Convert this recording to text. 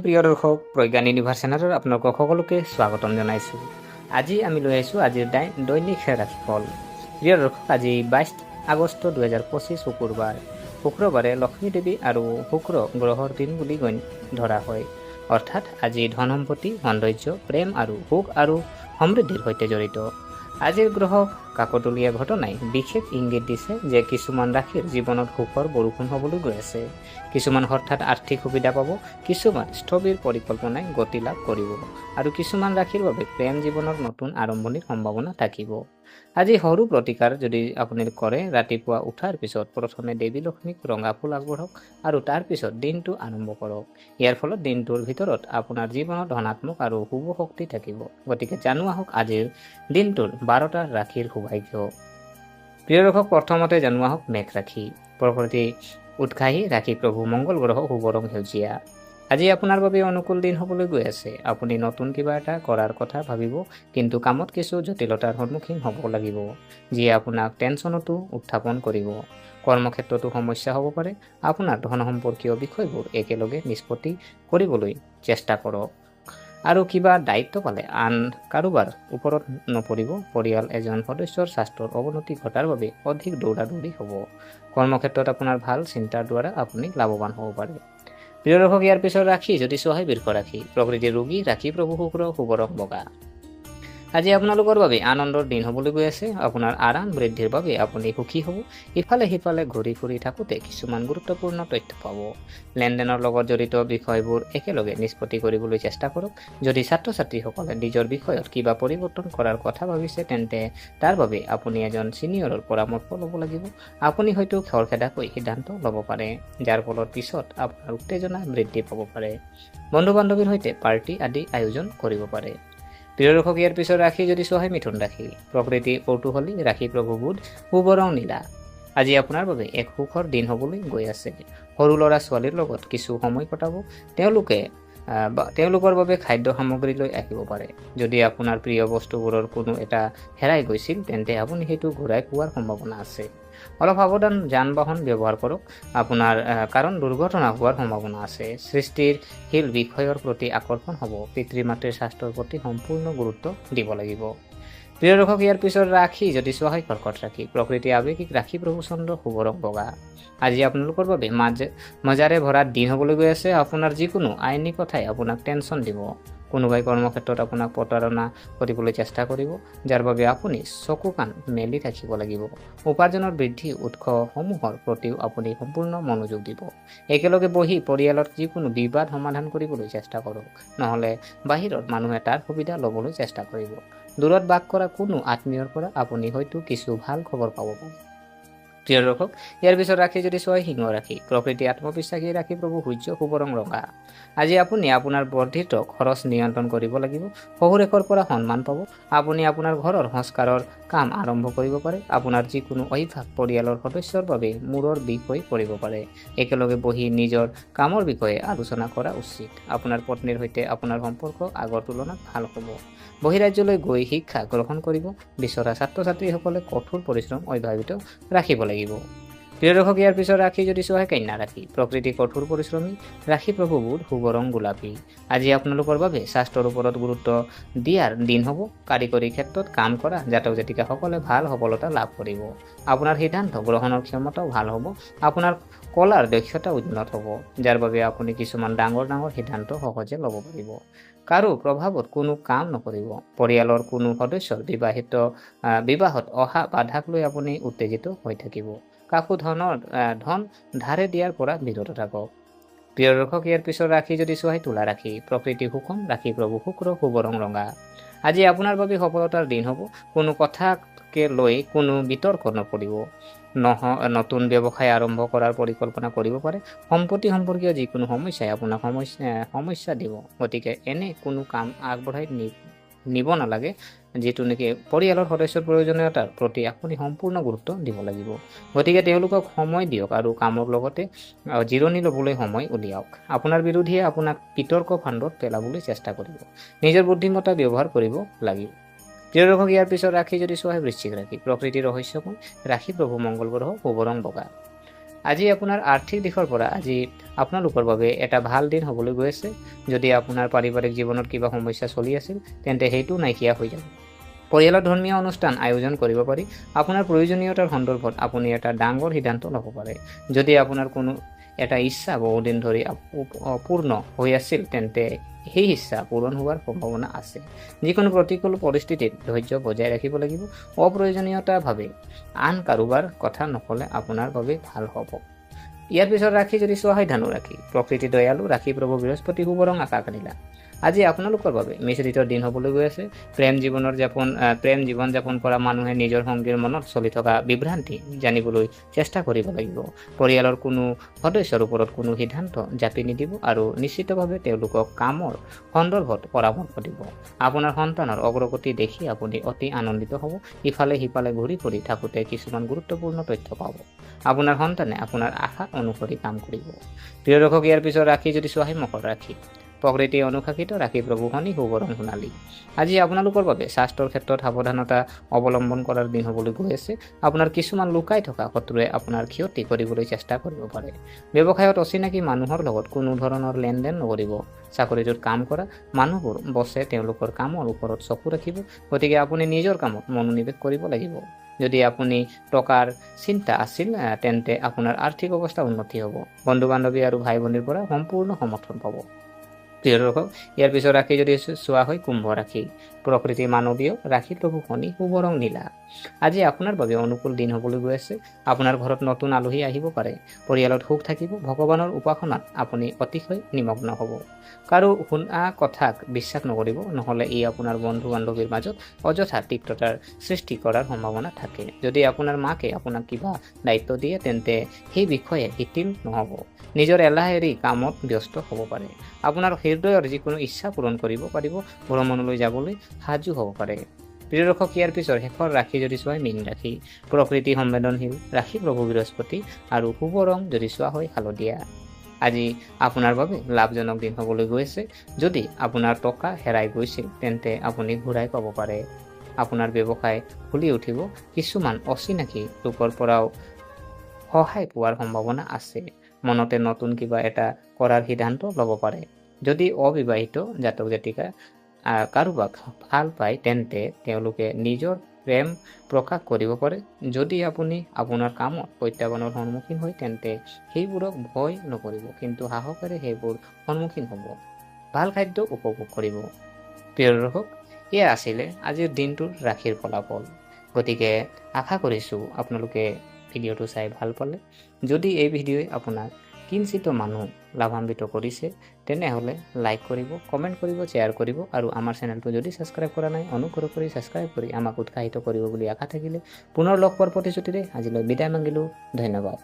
প্ৰিয় দৰ্শক, প্ৰজ্ঞান ইউনিভাৰ্ছ চেনেলত আপোনালোকক সকলোকে স্বাগতম জনাইছোঁ। আজি আমি লৈ আহিছোঁ আজিৰ দৈনিক ৰাশিফল। প্ৰিয় দৰ্শক, আজি 22 আগষ্ট 2025 শুক্ৰবাৰে লক্ষ্মী দেৱী আৰু শুক্ৰ গ্ৰহৰ দিন বুলি ধৰা হয়। অৰ্থাৎ আজি ধন সম্পত্তি, সৌন্দৰ্য, প্ৰেম আৰু সুখ আৰু সমৃদ্ধিৰ সৈতে জড়িত। আজিৰ গ্ৰহ কাকতলীয়া ঘটনাই বিশেষ ইংগিত দিছে যে কিছুমান ৰাশিৰ জীৱনত সুখৰ বৰষুণ হ'বলৈ গৈ আছে। কিছুমান হঠাৎ আৰ্থিক সুবিধা পাব, কিছুমান স্থবিৰ পৰিকল্পনাই গতি লাভ কৰিব আৰু কিছুমান ৰাশিৰ বাবে প্ৰেম জীৱনৰ নতুন আৰম্ভণিৰ সম্ভাৱনা থাকিব। আজি সৰু প্ৰতিকাৰ যদি আপুনি কৰে, ৰাতিপুৱা উঠাৰ পিছত প্ৰথমে দেৱী লক্ষ্মীক ৰঙা ফুল আগবঢ়াওক আৰু তাৰ পিছত দিনটো আৰম্ভ কৰক। ইয়াৰ ফলত দিনটোৰ ভিতৰত আপোনাৰ জীৱনত ধনাত্মক আৰু শুভ শক্তি থাকিব। গতিকে জানো আহক আজিৰ দিনটোৰ 12টা ৰাশিৰ সৌভাগ্য। প্ৰিয় দৰ্শক, প্ৰথমতে জানো আহক মেঘ ৰাশি। প্ৰকৃতি উৎসাহী ৰাশি প্ৰভু মংগল গ্ৰহ, শুভ ৰং সেউজীয়া। আজি আপোনাৰ বাবে অনুকূল দিন হ'বলৈ গৈ আছে। আপুনি নতুন কিবা এটা কৰাৰ কথা ভাবিব, কিন্তু কামত কিছু জটিলতাৰ সন্মুখীন হ'ব লাগিব, যিয়ে আপোনাক টেনচনতো উত্থাপন কৰিব। কৰ্মক্ষেত্ৰতো সমস্যা হ'ব পাৰে। আপোনাৰ ধন সম্পৰ্কীয় বিষয়বোৰ একেলগে নিষ্পত্তি কৰিবলৈ চেষ্টা কৰক আৰু কিবা দায়িত্ব পালে আন কাৰোবাৰ ওপৰত নপৰিব। পৰিয়াল এজন সদস্যৰ স্বাস্থ্যৰ অৱনতি ঘটাৰ বাবে অধিক দৌৰাদৌৰি হ'ব। কৰ্মক্ষেত্ৰত আপোনাৰ ভাল চিন্তাৰ দ্বাৰা আপুনি লাভৱান হ'ব পাৰে। প্ৰিয় দৰ্শক, ইয়াৰ পিছত ৰাশি যদি চোৱা হয় বৃষ ৰাশি। প্ৰকৃতিৰ ৰোগী ৰাশি প্ৰভু শুক্ৰ, শুভ ৰং বগা। আজি আপোনালোকৰ বাবে আনন্দৰ দিন হ'বলৈ গৈ আছে। আপোনাৰ আৰাম বৃদ্ধিৰ বাবে আপুনি সুখী হ'ব। ইফালে সিফালে ঘূৰি ফুৰি থাকোঁতে কিছুমান গুৰুত্বপূৰ্ণ তথ্য পাব। লেনদেনৰ লগত জড়িত বিষয়বোৰ একেলগে নিষ্পত্তি কৰিবলৈ চেষ্টা কৰক। যদি ছাত্ৰ ছাত্ৰীসকলে নিজৰ বিষয়ত কিবা পৰিৱৰ্তন কৰাৰ কথা ভাবিছে, তেন্তে তাৰ বাবে আপুনি এজন ছিনিয়ৰৰ পৰামৰ্শ ল'ব লাগিব। আপুনি হয়তো খৰখেদাকৈ সিদ্ধান্ত ল'ব পাৰে, যাৰ ফলত পিছত আপোনাৰ উত্তেজনা বৃদ্ধি পাব পাৰে। বন্ধু বান্ধৱীৰ সৈতে পাৰ্টি আদি আয়োজন কৰিব পাৰে। প্ৰিয় দৰ্শক, ইয়াৰ পিছত ৰাশি যদি চোৱা হয় মিথুন ৰাশি। প্ৰকৃতি কৌতূহলী ৰাশি প্ৰভু বুধ, শুভ ৰং নীলা। আজি আপোনাৰ বাবে এক সুখৰ দিন হ'বলৈ গৈ আছে। সৰু ল'ৰা ছোৱালীৰ লগত কিছু সময় কটাব। তেওঁলোকৰ বাবে খাদ্য সামগ্ৰী লৈ আহিব পাৰে। যদি আপোনাৰ প্ৰিয় বস্তুবোৰৰ কোনো এটা হেৰাই গৈছিল, তেন্তে আপুনি সেইটো ঘূৰাই পোৱাৰ সম্ভাৱনা আছে। অলপ সাৱধান যান বাহন ব্যৱহাৰ কৰক কাৰণ দুৰ্ঘটনা হোৱাৰ সম্ভাৱনা আছে। সৃষ্টিশীল বিষয়ৰ প্ৰতি আকৰ্ষণ হ'ব। পিতৃ মাতৃৰ স্বাস্থ্যৰ প্ৰতি সম্পূৰ্ণ গুৰুত্ব দিব লাগিব। প্ৰিয় দৰ্শক, ইয়াৰ পিছত ৰাশি যদি চোৱা হয় কৰ্কট ৰাশি। প্ৰকৃতি আৱেগিক ৰাশি প্ৰভু চন্দ্ৰ, শুভ ৰং বগা। আজি আপোনালোকৰ বাবে মজাৰে ভৰা দিন হ'বলৈ গৈ আছে। আপোনাৰ যিকোনো আইনী কথাই আপোনাক টেনচন দিব। কোনোবাই কৰ্মক্ষেত্ৰত আপোনাক প্ৰতাৰণা কৰিবলৈ চেষ্টা কৰিব, যাৰ বাবে আপুনি চকু কাণ মেলি থাকিব লাগিব। উপাৰ্জনৰ বৃদ্ধি উৎসসমূহৰ প্ৰতিও আপুনি সম্পূৰ্ণ মনোযোগ দিব। একেলগে বহি পৰিয়ালত যিকোনো বিবাদ সমাধান কৰিবলৈ চেষ্টা কৰক, নহ'লে বাহিৰত মানুহে তাৰ সুবিধা ল'বলৈ চেষ্টা কৰিব। দূৰত বাস কৰা কোনো আত্মীয়ৰ পৰা আপুনি হয়তো কিছু ভাল খবৰ পাব পাৰে। প্ৰিয় দৰ্শক, ইয়াৰ পিছত ৰাশি যদি চোৱা সিংহ ৰাশি। প্ৰকৃতি আত্মবিশ্বাসী ৰাশি প্ৰভু সূৰ্য, শুভ ৰং ৰঙা। আজি আপুনি আপোনাৰ বৰ্ধিত খৰচ নিয়ন্ত্ৰণ কৰিব লাগিব। শহুৰেকৰ পৰা সন্মান পাব। আপুনি আপোনাৰ ঘৰৰ সংস্কাৰৰ কাম আৰম্ভ কৰিব পাৰে। আপোনাৰ যিকোনো অভ্যাস পৰিয়ালৰ সদস্যৰ বাবে মূৰৰ বিষ হৈ পৰিব পাৰে। একেলগে বহি নিজৰ কামৰ বিষয়ে আলোচনা কৰা উচিত। আপোনাৰ পত্নীৰ সৈতে আপোনাৰ সম্পৰ্ক আগৰ তুলনাত ভাল হ'ব। বহিৰাজ্যলৈ গৈ শিক্ষা গ্ৰহণ কৰিব বিচৰা ছাত্ৰ ছাত্ৰীসকলে কঠোৰ পৰিশ্ৰম অব্যাহত ৰাখিব লাগিব। প্ৰিয় দৰ্শক, ইয়াৰ পিছত ৰাশি যদি চোৱা হয় কন্যা ৰাশি। প্ৰকৃতি কঠোৰ পৰিশ্ৰমী ৰাশি প্ৰভু বুধ, শুভ ৰং গোলাপী। আজি আপোনালোকৰ বাবে স্বাস্থ্যৰ ওপৰত গুৰুত্ব দিয়াৰ দিন হ'ব। কাৰিকৰী ক্ষেত্ৰত কাম কৰা জাতক জাতিকাসকলে ভাল সফলতা লাভ কৰিব। আপোনাৰ সিদ্ধান্ত গ্ৰহণৰ ক্ষমতাও ভাল হ'ব। আপোনাৰ কলাৰ দক্ষতা উন্নত হ'ব, যাৰ বাবে আপুনি কিছুমান ডাঙৰ সিদ্ধান্ত সহজে ল'ব পাৰিব। কাৰো প্ৰভাৱত কোনো কাম নকৰিব। পৰিয়ালৰ কোনো সদস্যৰ বিবাহত অহা বাধাক লৈ আপুনি উত্তেজিত হৈ থাকিব। কাকো ধন ধাৰে দিয়াৰ পৰা বিৰত থাকক। প্ৰিয় দৰ্শক, ইয়াৰ পিছত ৰাশি যদি চোৱা হয় তুলা ৰাশি। প্ৰকৃতি সুষম ৰাশি প্ৰভু শুক্ৰ, শুভ ৰং ৰঙা। আজি আপোনাৰ বাবে সফলতাৰ দিন হ'ব। কোনো কথাকে লৈ কোনো বিতৰ্ক নকৰিব। নতুন ব্যৱসায় আৰম্ভ কৰাৰ পৰিকল্পনা কৰিব পাৰে। সম্পত্তি সম্পৰ্কীয় যিকোনো সমস্যাই আপোনাক সমস্যা দিব। গতিকে এনে কোনো কাম আগবঢ়াই নিব নালাগে, যিটো নেকি পৰিয়ালৰ সদস্যৰ প্ৰয়োজনীয়তাৰ প্ৰতি আপুনি সম্পূৰ্ণ গুৰুত্ব দিব লাগিব। গতিকে তেওঁলোকক সময় দিয়ক আৰু কামৰ লগতে জিৰণি ল'বলৈ সময় উলিয়াওক। আপোনাৰ বিৰোধীয়ে আপোনাক বিতৰ্ক ফান্দত পেলাবলৈ চেষ্টা কৰিব। নিজৰ বুদ্ধিমত্তা ব্যৱহাৰ কৰিব লাগিব। প্ৰিয় দৰ্শক, ইয়াৰ পিছত ৰাশি যদি চোৱা হয় বৃশ্চিক ৰাশি। প্ৰকৃতিৰ ৰহস্যময় ৰাশি প্ৰভু মংগল গ্ৰহ, শুভ ৰং বগা। আজি আপোনাৰ আৰ্থিক দিশৰ পৰা আজি আপোনালোকৰ বাবে এটা ভাল দিন হ'বলৈ গৈ আছে। যদি আপোনাৰ পাৰিবাৰিক জীৱনত কিবা সমস্যা চলি আছিল তেন্তে সেইটো নাইকিয়া হৈ যাব। পৰিয়ালৰ ধৰ্মীয় অনুষ্ঠান আয়োজন কৰিব পাৰি। আপোনাৰ প্ৰয়োজনীয়তাৰ সন্দৰ্ভত আপুনি এটা ডাঙৰ সিদ্ধান্ত ল'ব পাৰে। যদি আপোনাৰ কোনো এটা ইচ্ছা বহুদিন ধৰি অপূৰ্ণ হৈ আছিল তেন্তে সেই ইচ্ছা পূৰণ হোৱাৰ সম্ভাৱনা আছে। যিকোনো প্ৰতিকূল পৰিস্থিতিত ধৈৰ্য বজাই ৰাখিব লাগিব। অপ্ৰয়োজনীয়তাভাৱে আন কাৰোবাৰ কথা নক'লে আপোনাৰ বাবে ভাল হ'ব। ইয়াৰ পিছত ৰাশি যদি চোৱা হয় ধনু ৰাশি। প্ৰকৃতি দয়ালু ৰাশি প্ৰভু বৃহস্পতি শুভ ৰং আকাশ নীলা। আজি আপোনালোকৰ বাবে মিশ্ৰিত দিন হ'বলৈ গৈ আছে। প্ৰেম জীৱন যাপন কৰা মানুহে নিজৰ সংগীৰ মনত চলি থকা বিভ্ৰান্তি জানিবলৈ চেষ্টা কৰিব লাগিব। পৰিয়ালৰ কোনো সদস্যৰ ওপৰত কোনো সিদ্ধান্ত জাপি নিদিব আৰু নিশ্চিতভাৱে তেওঁলোকক কামৰ সন্দৰ্ভত পৰামৰ্শ দিব। আপোনাৰ সন্তানৰ অগ্ৰগতি দেখি আপুনি অতি আনন্দিত হ'ব। ইফালে সিফালে ঘূৰি ফুৰি থাকোঁতে কিছুমান গুৰুত্বপূৰ্ণ তথ্য পাব। আপোনাৰ সন্তানে আপোনাৰ আশা অনুসৰি কাম কৰিব। প্ৰিয় দৰ্শক, ইয়াৰ পিছত ৰাশি যদি চোৱা হয় মকৰ ৰাশি। প্ৰকৃতি অনুশাসিত ৰাশি প্ৰভু শনি শুভ ৰং সোণালী। আজি আপোনালোকৰ বাবে স্বাস্থ্যৰ ক্ষেত্ৰত সাৱধানতা অৱলম্বন কৰাৰ দিন হ'বলৈ গৈ আছে। আপোনাৰ কিছুমান লুকাই থকা শত্ৰুৱে আপোনাৰ ক্ষতি কৰিবলৈ চেষ্টা কৰিব পাৰে। ব্যৱসায়ত অচিনাকি মানুহৰ লগত কোনো ধৰণৰ লেনদেন নকৰিব। চাকৰিটোত কাম কৰা মানুহবোৰ বছে তেওঁলোকৰ কামৰ ওপৰত চকু ৰাখিব। গতিকে আপুনি নিজৰ কামত মনোনিৱেশ কৰিব লাগিব। যদি আপুনি টকাৰ চিন্তা আছিল তেন্তে আপোনাৰ আৰ্থিক অৱস্থা উন্নতি হ'ব। বন্ধু বান্ধৱী আৰু ভাই ভনীৰ পৰা সম্পূৰ্ণ সমৰ্থন পাব। প্ৰিয় দৰ্শক, ইয়াৰ পিছত ৰাশি যদি চোৱা হয় কুম্ভ ৰাশি। প্ৰকৃতি মানৱীয় ৰাশি প্ৰভু শনি শুভ ৰং নীলা। আজি আপোনাৰ বাবে অনুকূল দিন হ'বলৈ গৈ আছে। আপোনাৰ ঘৰত নতুন আলহী আহিব পাৰে। পৰিয়ালত সুখ থাকিব। ভগৱানৰ উপাসনাত আপুনি অতিশয় নিমগ্ন হ'ব। কাৰো শুনা কথাক বিশ্বাস নকৰিব, নহ'লে ই আপোনাৰ বন্ধু বান্ধৱীৰ মাজত অযথা তিক্ততাৰ সৃষ্টি কৰাৰ সম্ভাৱনা থাকে। যদি আপোনাৰ মাকে আপোনাক কিবা দায়িত্ব দিয়ে তেন্তে সেই বিষয়ে শিথিল নহ'ব। নিজৰ এলাহ এৰি কামত ব্যস্ত হ'ব পাৰে। আপোনাৰ হৃদয়ৰ যিকোনো ইচ্ছা পূৰণ কৰিব পাৰিব। ভ্ৰমণলৈ যাবলৈ সাজু হ'ব পাৰে। প্ৰিয় দৰ্শক, ইয়াৰ পিছত শেষৰ ৰাশি যদি চোৱা হয় মীন ৰাশি। প্ৰকৃতি সংবেদনশীল ৰাশি প্ৰভু বৃহস্পতি আৰু শুভ ৰং যদি চোৱা হয় হালধীয়া। আজি আপোনাৰ বাবে লাভজনক দিন হ'বলৈ গৈ আছে। যদি আপোনাৰ টকা হেৰাই গৈছিল তেন্তে আপুনি ঘূৰাই পাব পাৰে। আপোনাৰ ব্যৱসায় ফুলি উঠিব। কিছুমান অচিনাকি লোকৰ পৰাও সহায় পোৱাৰ সম্ভাৱনা আছে। মনতে নতুন কিবা এটা কৰাৰ সিদ্ধান্ত ল'ব পাৰে। যদি অবিবাহিত জাতক জাতিকা কাৰোবাক ভাল পায় তেন্তে তেওঁলোকে নিজৰ প্ৰেম প্ৰকাশ কৰিব পাৰে। যদি আপুনি আপোনাৰ কামত প্ৰত্যাহ্বানৰ সন্মুখীন হয় তেন্তে সেইবোৰক ভয় নকৰিব, কিন্তু সাহসেৰে সেইবোৰ সন্মুখীন হ'ব। ভাল খাদ্য উপভোগ কৰিব। প্ৰিয় দৰ্শক, এয়া আছিলে আজিৰ দিনটোৰ ৰাশিৰ ফলাফল। গতিকে আশা কৰিছোঁ আপোনালোকে ভিডিঅ'টো চাই ভাল পালে। যদি এই ভিডিঅ'ই আপোনাক কিঞ্চিত মানুহ লাভান্বিত কৰিছে তেনেহ'লে লাইক কৰিব, কমেণ্ট কৰিব, শ্বেয়াৰ কৰিব আৰু আমাৰ চেনেলটো যদি ছাবস্ক্ৰাইব কৰা নাই অনুগ্ৰহ কৰি ছাবস্ক্ৰাইব কৰি আমাক উৎসাহিত কৰিব বুলি আশা থাকিলে পুনৰ লগ পোৱাৰ প্ৰতিশ্ৰুতিৰে আজিলৈ বিদায় মাগিলোঁ। ধন্যবাদ।